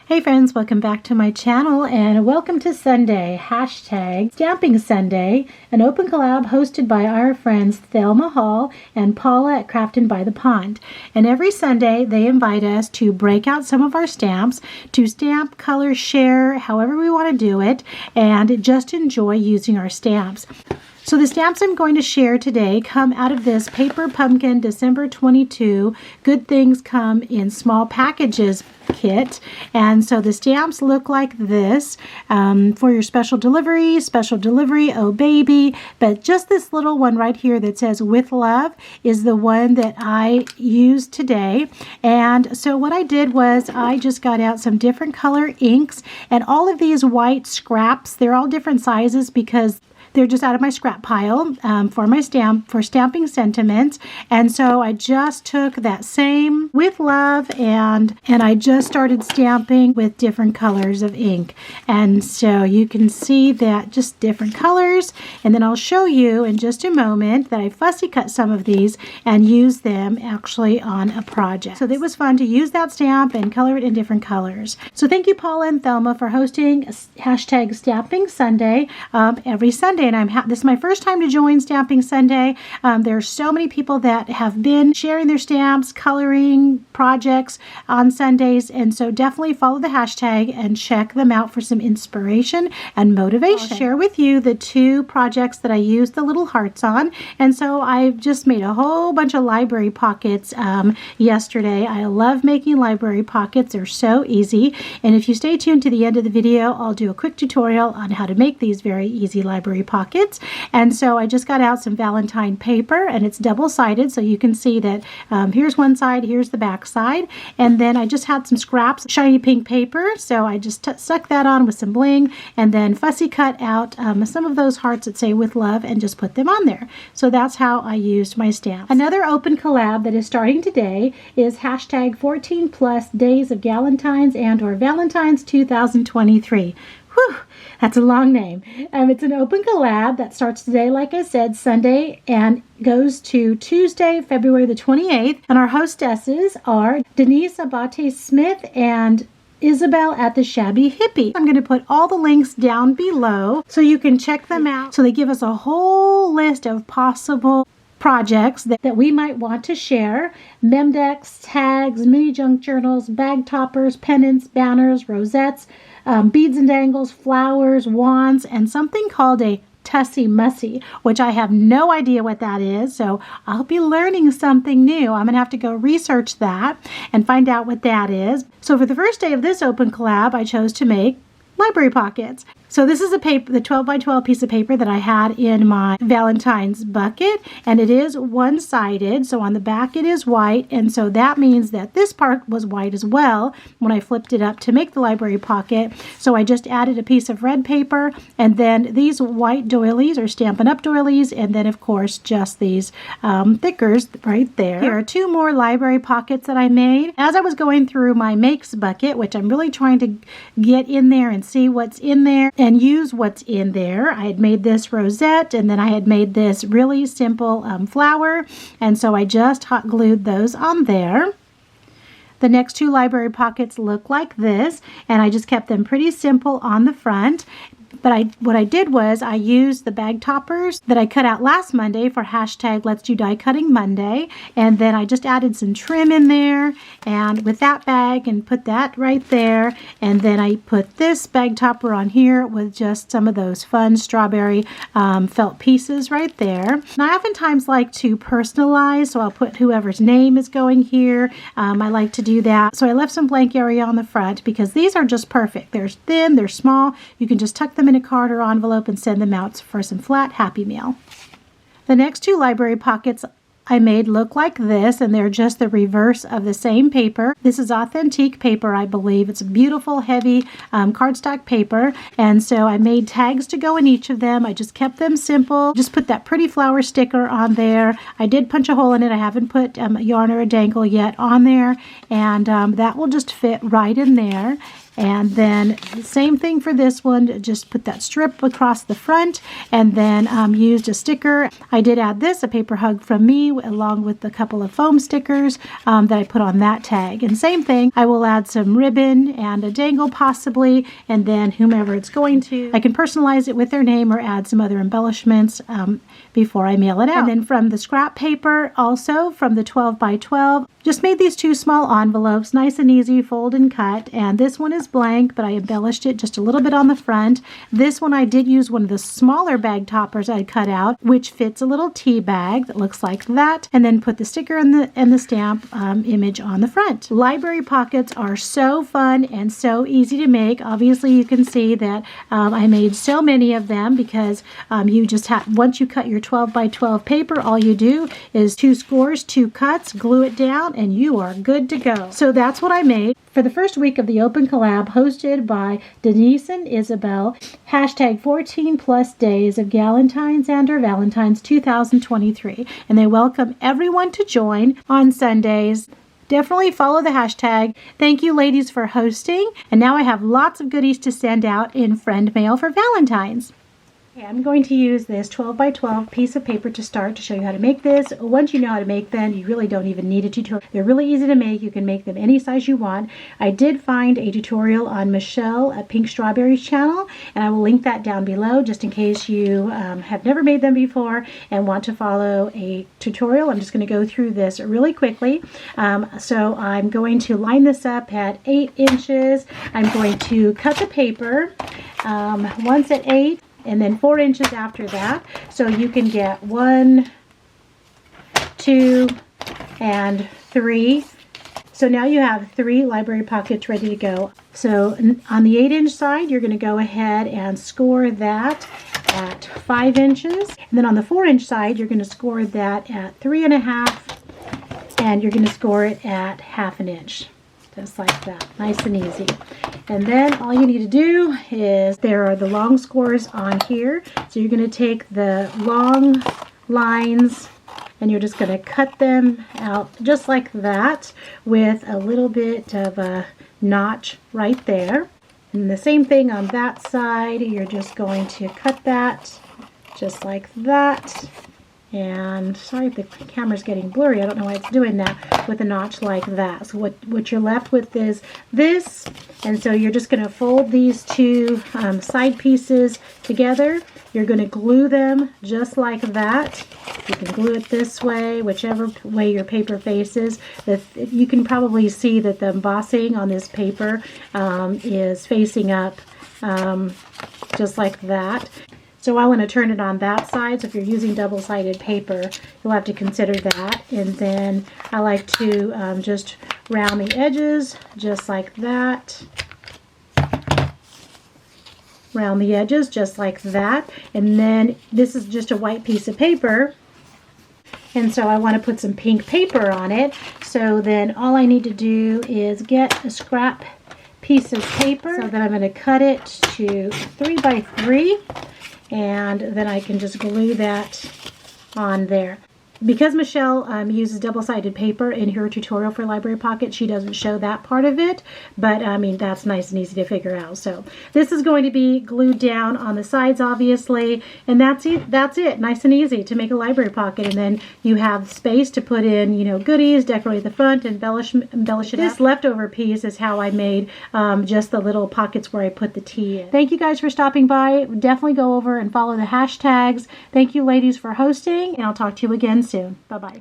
Hey friends, welcome back to my channel and welcome to Sunday, hashtag Stamping Sunday, an open collab hosted by our friends Thelma Hall and Paula at Craftin by the Pond. And every Sunday they invite us to break out some of our stamps, to stamp, color, share, however we want to do it, and just enjoy using our stamps. So the stamps I'm going to share today come out of this Paper Pumpkin December 22 Good Things Come in Small Packages kit. And so the stamps look like this for your special delivery, oh baby. But just this little one right here that says with love is the one that I used today. And so what I did was I just got out some different color inks and all of these white scraps. They're all different sizes because they're just out of my scrap pile for stamping sentiments. And so I just took that same with love and I just started stamping with different colors of ink. And so you can see that just different colors. And then I'll show you in just a moment that I fussy cut some of these and use them actually on a project. So it was fun to use that stamp and color it in different colors. So thank you, Paula and Thelma, for hosting hashtag Stamping Sunday every Sunday. And this is my first time to join Stamping Sunday. There are so many people that have been sharing their stamps, coloring projects on Sundays, and so definitely follow the hashtag and check them out for some inspiration and motivation. I'll share with you the two projects that I used the little hearts on, and so I just made a whole bunch of library pockets yesterday. I love making library pockets. They're so easy, and if you stay tuned to the end of the video, I'll do a quick tutorial on how to make these very easy library pockets. And so I just got out some Valentine paper, and it's double-sided, so you can see that here's one side, here's the back side, and then I just had some scraps, shiny pink paper, so I just stuck that on with some bling, and then fussy cut out some of those hearts that say with love and just put them on there. So that's how I used my stamps. Another open collab that is starting today is hashtag 14 plus days of Galentine's and or Valentine's 2023. Whew, that's a long name. It's an open collab that starts today, like I said, Sunday, and goes to Tuesday, February the 28th. And our hostesses are Denise Abate-Smith and Isabel at the Shabbie Hippie. I'm going to put all the links down below so you can check them out. So they give us a whole list of possible projects that we might want to share: mem decks, tags, mini junk journals, bag toppers, pennants, banners, rosettes, beads and dangles, flowers, wands, and something called a Tussie Mussy, which I have no idea what that is, so I'll be learning something new. I'm going to have to go research that and find out what that is. So for the first day of this open collab, I chose to make library pockets. So this is the 12 by 12 piece of paper that I had in my Valentine's bucket, and it is one-sided, so on the back it is white, and so that means that this part was white as well when I flipped it up to make the library pocket. So I just added a piece of red paper, and then these white doilies or Stampin' Up! Doilies, and then of course just these thickers right there. Here are two more library pockets that I made. As I was going through my makes bucket, which I'm really trying to get in there and see what's in there and use what's in there, I had made this rosette, and then I had made this really simple flower, and so I just hot glued those on there. The next two library pockets look like this, and I just kept them pretty simple on the front. But what I did was I used the bag toppers that I cut out last Monday for hashtag Let's Do Die Cutting Monday, and then I just added some trim in there and with that bag and put that right there, and then I put this bag topper on here with just some of those fun strawberry felt pieces right there. And I oftentimes like to personalize, so I'll put whoever's name is going here. I like to do that. So I left some blank area on the front because these are just perfect. They're thin, they're small. You can just tuck them in a card or envelope and send them out for some flat Happy Mail. The next two library pockets I made look like this, and they're just the reverse of the same paper. This is authentic paper, I believe. It's a beautiful, heavy cardstock paper, and so I made tags to go in each of them. I just kept them simple. Just put that pretty flower sticker on there. I did punch a hole in it. I haven't put a yarn or a dangle yet on there, and that will just fit right in there. And then the same thing for this one, just put that strip across the front, and then used a sticker. I did add this, a paper hug from me, along with a couple of foam stickers that I put on that tag. And same thing, I will add some ribbon and a dangle possibly, and then whomever it's going to, I can personalize it with their name or add some other embellishments before I mail it out. And then from the scrap paper, also from the 12 by 12, just made these two small envelopes, nice and easy, fold and cut. And this one is blank, but I embellished it just a little bit on the front. This one I did use one of the smaller bag toppers I cut out, which fits a little tea bag that looks like that, and then put the sticker and the stamp image on the front. Library pockets are so fun and so easy to make. Obviously, you can see that I made so many of them because you just have, once you cut your 12 by 12 paper, all you do is 2 scores, 2 cuts, glue it down, and you are good to go. So that's what I made for the first week of the Open Collab, hosted by Denise and Isabel, hashtag 14 plus days of Galentine's and or Valentine's 2023. And they welcome everyone to join on Sundays. Definitely follow the hashtag. Thank you, ladies, for hosting. And now I have lots of goodies to send out in friend mail for Valentine's. I'm going to use this 12 by 12 piece of paper to start to show you how to make this. Once you know how to make them, you really don't even need a tutorial. They're really easy to make. You can make them any size you want. I did find a tutorial on Michelle at Pinkstrawberryz channel, and I will link that down below just in case you have never made them before and want to follow a tutorial. I'm just going to go through this really quickly. So I'm going to line this up at 8 inches. I'm going to cut the paper once at 8. And then 4 inches after that. So you can get 1, 2, and 3. So now you have 3 library pockets ready to go. So on the 8-inch side, you're going to go ahead and score that at 5 inches. And then on the 4-inch side, you're going to score that at 3.5, and you're going to score it at 1/2 inch. Just like that, nice and easy. And then all you need to do is, there are the long scores on here. So you're going to take the long lines and you're just going to cut them out just like that with a little bit of a notch right there. And the same thing on that side, you're just going to cut that just like that. And sorry if the camera's getting blurry, I don't know why it's doing that, with a notch like that. So what you're left with is this, and so you're just going to fold these two side pieces together. You're going to glue them just like that. You can glue it this way, whichever way your paper faces. You can probably see that the embossing on this paper is facing up just like that. So I want to turn it on that side, so if you're using double-sided paper, you'll have to consider that. And then I like to just round the edges, just like that. Round the edges, just like that. And then this is just a white piece of paper, and so I want to put some pink paper on it. So then all I need to do is get a scrap piece of paper, so then I'm going to cut it to 3 by 3. And then I can just glue that on there. Because Michelle uses double-sided paper in her tutorial for Library Pocket, she doesn't show that part of it, but I mean, that's nice and easy to figure out. So this is going to be glued down on the sides, obviously, and that's it. That's it. Nice and easy to make a Library Pocket, and then you have space to put in, you know, goodies, decorate the front, embellish it. This leftover piece is how I made just the little pockets where I put the tea in. Thank you guys for stopping by. Definitely go over and follow the hashtags. Thank you, ladies, for hosting, and I'll talk to you again soon. Bye-bye.